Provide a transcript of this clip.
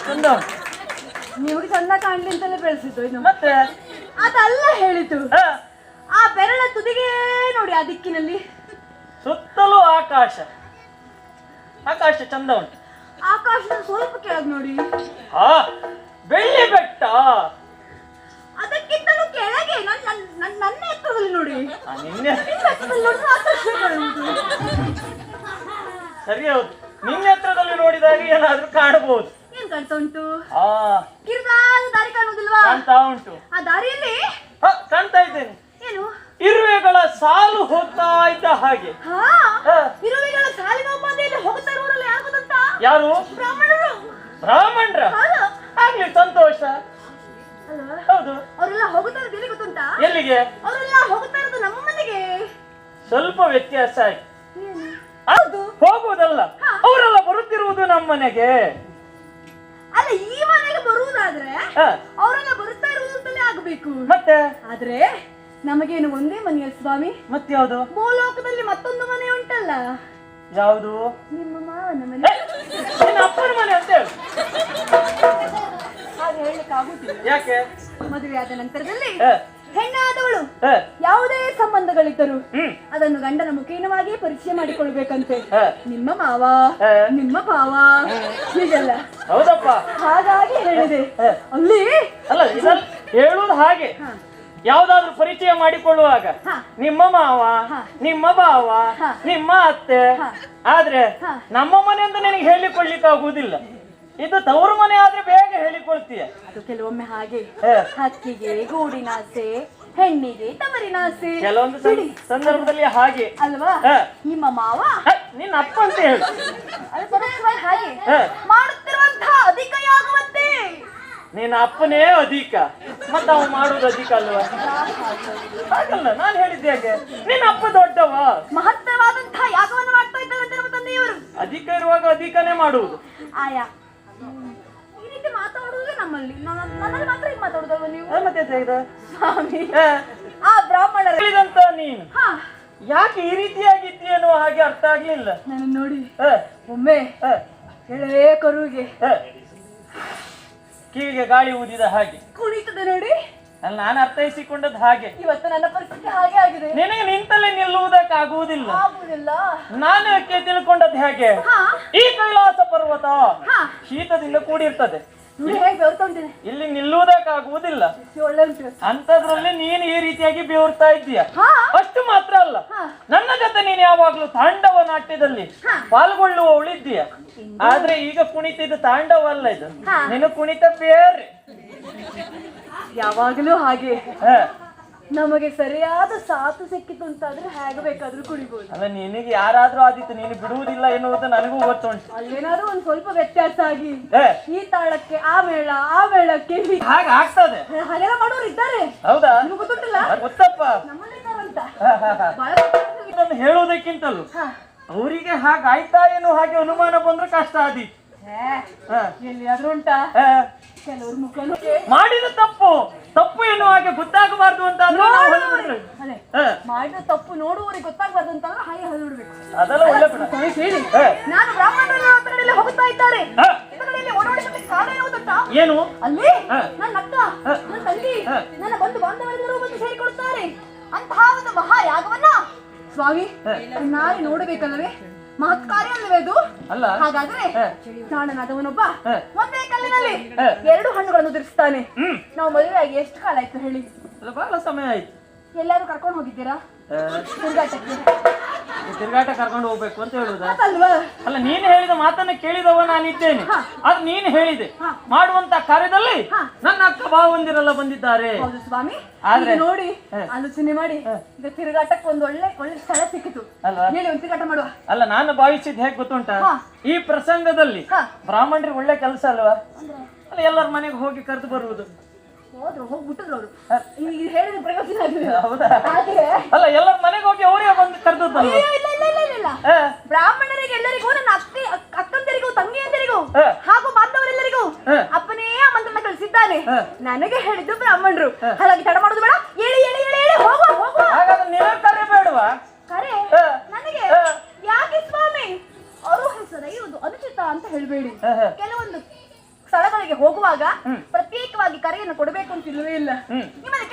ಚಂದ ನಿಮಗೆ ಚಂದ ಕಾಣ್ಲಿ ಅಂತಲೇ ಬೆಳೆಸಿದ್ದು ಇದು. ಮತ್ತೆ ಅದಲ್ಲ ಹೇಳಿತು. ಆ ಬೆರಳ ತುದಿಗೆ ನೋಡಿ ಆ ದಿಕ್ಕಿನಲ್ಲಿ ಸುತ್ತಲೂ ಆಕಾಶ ಆಕಾಶ ಚಂದ ಉಂಟು. ಆಕಾಶದ ಸ್ವಲ್ಪ ಕೆಳಗೆ ನೋಡಿ. ಹಾ ಬೆಳ್ಳಿ ಬೆಟ್ಟ ಅದಕ್ಕಿಂತಲೂ ಕೆಳಗೆ ನನ್ನ ಎತ್ತರದಲ್ಲಿ ನೋಡಿ. ನಿನ್ನೆ ಎತ್ತರದಲ್ಲಿ ನೋಡಿದ್ರೆ ಆಕಾಶ ಕಾಣುವುದು. ಸರಿ ಹೌದು, ನಿನ್ನ ಹತ್ರದಲ್ಲಿ ನೋಡಿದಾಗ ಏನಾದ್ರೂ ಕಾಣಬಹುದು. ಏನ್ ಕಾಣ್ತಾ ಉಂಟು? ಹಾ ಕಿರುದಾದ ದಾರಿ ಕಾಣುವುದಿಲ್ವಾ? ಕಾಣ್ತಾ ಉಂಟು. ಆ ದಾರಿಯಲ್ಲಿ ಕಾಣ್ತಾ ಇದ್ದೇನೆ. ಏನು? ಇರುವೆಗಳ ಸಾಲು ಹೋಗ್ತಾ ಇದ್ದ ಹಾಗೆ. ಇರುವೆಗಳ ಸಾಲಿನ ಮಧ್ಯೆಯಲ್ಲಿ ಹೋಗ್ತಾ ಇರುವವರಲ್ಲಿ ಯಾರು ಗೊತ್ತುಂಟಾ? ಯಾರು? ಬ್ರಾಹ್ಮಣರು. ಬ್ರಾಹ್ಮಣರ? ಆಗ್ಲಿ, ಸಂತೋಷ. ಹೌದು. ಅವರೆಲ್ಲ ಹೋಗುತ್ತಾ ಇರೋದು ಎಲ್ಲಿ ಗೊತ್ತುಂಟಾ? ಎಲ್ಲಿಗೆ? ಅವರೆಲ್ಲ ಹೋಗ್ತಾ ಇರೋದು ನಮ್ಮ ಮನೆಗೆ. ಸ್ವಲ್ಪ ವ್ಯತ್ಯಾಸ ಆಯ್ತು. ಹೌದು, ಹೋಗುವುದಲ್ಲ, ಅವರೆಲ್ಲ ಬರುತ್ತಿರುವುದು ನಮ್ಮ ಮನೆಗೆ. ಅಲ್ಲ, ಈ ಮನೆಗೆ ಬರುವುದಾದ್ರೆ ಅವರೆಲ್ಲ ಬರುತ್ತಾ ಇರುವುದು ಅಂತಲೇ ಆಗಬೇಕು. ಮತ್ತೆ ಆದ್ರೆ ನಮಗೇನು ಒಂದೇ ಮನೆಯ ಸ್ವಾಮಿ. ಮತ್ತೆ ಯಾವುದು? ಭೂಲೋಕದಲ್ಲಿ ಮತ್ತೊಂದು ಮನೆ ಉಂಟಲ್ಲ. ಯಾವುದು? ನಿಮ್ಮ ಮಾವನ ಮನೆ. ನಿನ್ನ ಅಪ್ಪನ ಮನೆ ಅಂತ ಹೇಳು. ಹಾಗೆ ಹೇಳಲಿಕ್ಕೆ ಆಗುದಿಲ್ಲ. ಯಾಕೆ? ಮದುವೆ ಆದ ನಂತರದಲ್ಲಿ ಹೆಣ್ಣಾದವಳು ಯಾವುದೇ ಸಂಬಂಧಗಳಿದ್ದರು ಅದನ್ನು ಗಂಡನ ಮುಖೇನವಾಗಿಯೇ ಪರಿಚಯ ಮಾಡಿಕೊಳ್ಬೇಕಂತೆ. ನಿಮ್ಮ ಮಾವ, ನಿಮ್ಮ ಭಾವ ಹೀಗೆಲ್ಲ. ಹೌದಪ್ಪ. ಹಾಗಾಗಿ ಹೇಳಿದೆ. ಅಲ್ಲಿ ಅಲ್ಲ, ಇದನ್ನು ಹೇಳುವುದು ಹಾಗೆ. ಯಾವ್ದಾದ್ರು ಪರಿಚಯ ಮಾಡಿಕೊಳ್ಳುವಾಗ ನಿಮ್ಮ ಮಾವ, ನಿಮ್ಮ ಭಾವ, ನಿಮ್ಮ ಅತ್ತೆ. ಆದ್ರೆ ನಮ್ಮ ಮನೆ ಅಂತ ನಿನಗೆ ಹೇಳಿಕೊಳ್ಳಿಕ್ಕೆ ಆಗುವುದಿಲ್ಲ. ಇದು ತವರು ಮನೆ ಆದ್ರೆ ಬೇಗ ಹೇಳಿಕೊಳ್ತೀಯ. ಅದು ಕೆಲವೊಮ್ಮೆ ಹಾಗೆ. ಹಕ್ಕಿಗೆ ಗೂಡಿನಾಸೆ, ಹೆಣ್ಣಿಗೆ ತವರಿನಾಸೆ. ಕೆಲವೊಂದು ಸಂದರ್ಭದಲ್ಲಿ ಹಾಗೆ ಅಲ್ವಾ? ನಿಮ್ಮ ಮಾವ ನಿನ್ನ ಅಪ್ಪ ಅಂತ ಹೇಳು. ಅದು ಪರೋಕ್ಷವಾಗಿ ಹಾಗೆ ಮಾಡುತ್ತಿರುವಂತಹ ಅಧಿಕ ಯಾಗುವಂತೆ. ನಿನ್ನ ಅಪ್ಪನೇ ಅಧಿಕ, ಮತ್ತ ಅವ ಮಾಡುವುದು ಅಧಿಕ ಅಲ್ವಾ? ಹಾಗಲ್ಲ, ನಾನು ಹೇಳಿದ್ದೆ ಹಾಗೆ. ನಿನ್ನ ಅಪ್ಪ ದೊಡ್ಡವ, ಮಹತ್ತರವಾದಂತಹ ಯಾಗವನ್ನು ಮಾಡ್ತಾ ಇದ್ದಾರೆ ಅಂತ ನಮ್ಮ ತಂದೆಯವರು. ಅಧಿಕ ಇರುವಾಗ ಅಧಿಕನೇ ಮಾಡುವುದು. ಆಯಾ ಈ ರೀತಿ ಮಾತಾಡುವುದು ನಮ್ಮಲ್ಲಿ. ನನ್ನಲ್ಲಿ ಮಾತ್ರ ಈಗ ಮಾತಾಡುದಲ್ವ ನೀವು? ಮತ್ತೆ ಸ್ವಾಮಿ, ಆ ಬ್ರಾಹ್ಮಣರ ಹೇಳಿದಂತ ನೀನು ಯಾಕೆ ಈ ರೀತಿಯಾಗಿದ್ದೀಯನೋ ಹಾಗೆ ಅರ್ಥ ಆಗ್ಲಿಲ್ಲ. ನಾನು ನೋಡಿ ಒಮ್ಮೆ ಎಳೆ ಕರುವಿಗೆ ಕಿವಿಗೆ ಗಾಳಿ ಊದಿದ ಹಾಗೆ ಕುಣಿತದೆ ನೋಡಿ. ಅಲ್ಲಿ ನಾನು ಅರ್ಥೈಸಿಕೊಂಡದ್ದು ಹಾಗೆ. ಇವತ್ತು ನನ್ನ ಪರಿಸ್ಥಿತಿ ಹಾಗೆ ಆಗಿದೆ. ನಿನಗೆ ನಿಂತಲ್ಲೇ ನಿಲ್ಲುವುದಕ್ಕಾಗುವುದಿಲ್ಲ. ಆಗುವುದಿಲ್ಲ. ನಾನು ತಿಳ್ಕೊಂಡದ್ದು ಹೇಗೆ? ಈ ಕೈಲಾಸ ಪರ್ವತ ಶೀತದಿಂದ ಕೂಡಿರ್ತದೆ, ಇಲ್ಲಿ ನಿಲ್ಲುವುದಕ್ಕಾಗುವುದಿಲ್ಲ. ಒಳ್ಳೆ ಉಂಟು. ಅಂತದ್ರಲ್ಲಿ ನೀನು ಈ ರೀತಿಯಾಗಿ ಬೇರ್ತಾ ಇದ್ದೀಯ. ಅಷ್ಟು ಮಾತ್ರ ಅಲ್ಲ, ನನ್ನ ಜೊತೆ ನೀನು ಯಾವಾಗ್ಲೂ ತಾಂಡವ ನಾಟ್ಯದಲ್ಲಿ ಪಾಲ್ಗೊಳ್ಳುವವಳಿದ್ದೀಯ. ಆದ್ರೆ ಈಗ ಕುಣಿತಿದ್ದು ತಾಂಡವ ಅಲ್ಲ, ಇದು ನೀನು ಕುಣಿತ ಬೇರೆ. ಯಾವಾಗಲೂ ಹಾಗೆ. ನಮಗೆ ಸರಿಯಾದ ಸಾಥು ಸಿಕ್ಕಿತು ಅಂತಾದ್ರೆ ಹೇಗೆ ಬೇಕಾದ್ರೂ ಕುಡಿಬಹುದು. ಅಲ್ಲ, ನಿನಗೆ ಯಾರಾದ್ರೂ ಆದಿತ್ತು, ನೀನು ಬಿಡುವುದಿಲ್ಲ ಎನ್ನುವುದು ನನಗೂ ಗೊತ್ತುಂಟು. ಅಲ್ಲೇನಾದ್ರೂ ಒಂದ್ ಸ್ವಲ್ಪ ವ್ಯತ್ಯಾಸ ಆಗಿ ಈ ತಾಳಕ್ಕೆ ಆ ಮೇಳ, ಆ ಮೇಳಕ್ಕೆ ಹಾಗೆ ಆಗ್ತದೆ. ಹಾಗೆಲ್ಲ ಮಾಡೋರು ಇದ್ದಾರೆ. ಹೌದಾ? ನಿಮ್ಗೆ ಗೊತ್ತುಂಟಲ್ಲ? ಗೊತ್ತಪ್ಪ. ನಮ್ಮಲ್ಲಿದ್ದಾರಂತ ಇದನ್ನು ಹೇಳುವುದಕ್ಕಿಂತಲೂ ಅವರಿಗೆ ಹಾಗಾಯ್ತಾ ಏನೋ ಹಾಗೆ ಅನುಮಾನ ಬಂದ್ರೆ ಕಷ್ಟ ಆದೀತು. ಎಲ್ಲಿಯಾದ್ರೂ ಉಂಟಾ? ಕೆಲವರು ಮುಖನು ಮಾಡಿದ ತಪ್ಪು ಏನು ಹಾಗೆ ಗೊತ್ತಾಗಬಾರ್ದು ಅಂತ ಮಾಡಿದ ತಪ್ಪು ನೋಡುವವರಿಗೆ ಗೊತ್ತಾಗಬಾರ್ದು ಅಂತ ಹಾಗೆ ಹೊರಡ್ಬೇಕು. ಅದೆಲ್ಲ ಒಳ್ಳೆ ಹೇಳಿ. ನಾನು ಬ್ರಾಹ್ಮಣರಲ್ಲಿ ಹೋಗ್ತಾ ಇದ್ದಾರೆ. ಏನು? ಅಲ್ಲಿ ನನ್ನ ಅಕ್ಕ, ನನ್ನ ತಂಗಿ, ನನ್ನ ಬಂಧು ಬಾಂಧವರೆಲ್ಲರೂ ಬಂದು ಸೇರಿಕೊಡುತ್ತಾರೆ. ಅಂತಹ ಒಂದು ಮಹಾಯಾಗವನ್ನ ಸ್ವಾಮಿ ನಾಳೆ ನೋಡಬೇಕಲ್ಲವೇ? ಮಹತ್ ಕಾರ್ಯ ಅಲ್ಲವೇ ಅದು? ಅಲ್ಲ. ಹಾಗಾದ್ರೆ ಜಾಣನಾದವನೊಬ್ಬ ಒಂದೇ ಕಲ್ಲಿನಲ್ಲಿ 2 ಹಣ್ಣುಗಳನ್ನು ಉದುರಿಸ್ತಾನೆ. ನಾವು ಮದುವೆ ಆಗಿ ಎಷ್ಟು ಕಾಲ ಆಯ್ತು ಹೇಳಿ? ಬಹಳ ಸಮಯ ಆಯ್ತು. ಎಲ್ಲಾರು ಕರ್ಕೊಂಡು ಹೋಗಿದ್ದೀರಾ ತಿರುಗಾಟಕ್ಕೆ? ತಿರುಗಾಟ ಕರ್ಕೊಂಡು ಹೋಗ್ಬೇಕು ಅಂತ ಹೇಳುದ? ಅಲ್ಲ, ನೀನು ಹೇಳಿದ ಮಾತನ್ನ ಕೇಳಿದವ ನಾನಿದ್ದೇನೆ. ಅದು ನೀನು ಹೇಳಿದೆ ಮಾಡುವಂತ ಕಾರ್ಯದಲ್ಲಿ ನನ್ನ ಅಕ್ಕ ಭಾವಂದಿರೆಲ್ಲ ಬಂದಿದ್ದಾರೆ. ಹೌದು ಸ್ವಾಮಿ. ಆದ್ರೆ ನೋಡಿ ಆಲೋಚನೆ ಮಾಡಿ ಈಗ ತಿರುಗಾಟಕ್ಕೆ ಒಂದು ಒಳ್ಳೆ ಸ್ಥಳ ಸಿಕ್ಕಿತು. ಹೇಳಿ, ಒಂದು ತಿರುಗಾಟ ಮಾಡುವ. ಅಲ್ಲ, ನಾನು ಭಾವಿಸಿದ್ ಹೇಗೆ ಗೊತ್ತುಂಟ? ಈ ಪ್ರಸಂಗದಲ್ಲಿ ಬ್ರಾಹ್ಮಣರಿಗೆ ಒಳ್ಳೆ ಕೆಲಸ ಅಲ್ವಾ? ಅಲ್ಲ, ಎಲ್ಲರ ಮನೆಗೆ ಹೋಗಿ ಕರೆದು ಬರುವುದು. ಹೋದ್ರು, ಹೋಗ್ಬಿಟ್ಟಿದ್ರು ಅವರು. ಈಗ ಹೇಳಿದ ಪ್ರಯೋಜನ ಆಗಿದೆ. ಹೌದಾ? ಅಲ್ಲ, ಎಲ್ಲರ ಮನೆಗೆ ಹೋಗಿ ಅವರೇ ಬಂದು ಕರೆದದ್ದಲ್ಲ. ಬ್ರಾಹ್ಮಣರಿಗೆ ಎಲ್ಲರಿಗೂ, ನನ್ನ ಅಕ್ಕಂದರಿಗೂ, ತಂಗಿಯಂದರಿಗೂ ಹಾಗೂ ಬಾಂಧವರೆಲ್ಲರಿಗೂ ಅಪ್ಪನೇ ಆ ಮಂತ್ರನ ಕಳಿಸಿದ್ದಾನೆ. ನನಗೆ ಹೇಳಿದ್ದು ಬ್ರಾಹ್ಮಣರು. ಹಾಗಾಗಿ ತಡ ಮಾಡೋದು ಬೇಡ. ಹೇಳಿ ಹೇಳಿ ಹೇಳಿ ಹೇಳಿ ಹೋಗುವ ಹೋಗುವ. ಹಾಗಾದ್ರೆ ನೀವೇ ಕರೆ ಬೇಡವಾ? ಕರೆ ನನಗೆ ಯಾಕೆ ಸ್ವಾಮಿ? ಅವರು ಹೆಸರು ಇರುವುದು ಅನುಚಿತ ಅಂತ ಹೇಳಬೇಡಿ. ಕೆಲವೊಂದು ಸ್ಥಳಗಳ ಹೋಗುವಾಗ ಪ್ರತ್ಯೇಕವಾಗಿ ಕರೆಯನ್ನು ಕೊಡಬೇಕು ಅಂತ ಇಲ್ಲವೇ ಇಲ್ಲ ನಿಮ್ಮಲ್ಲಿ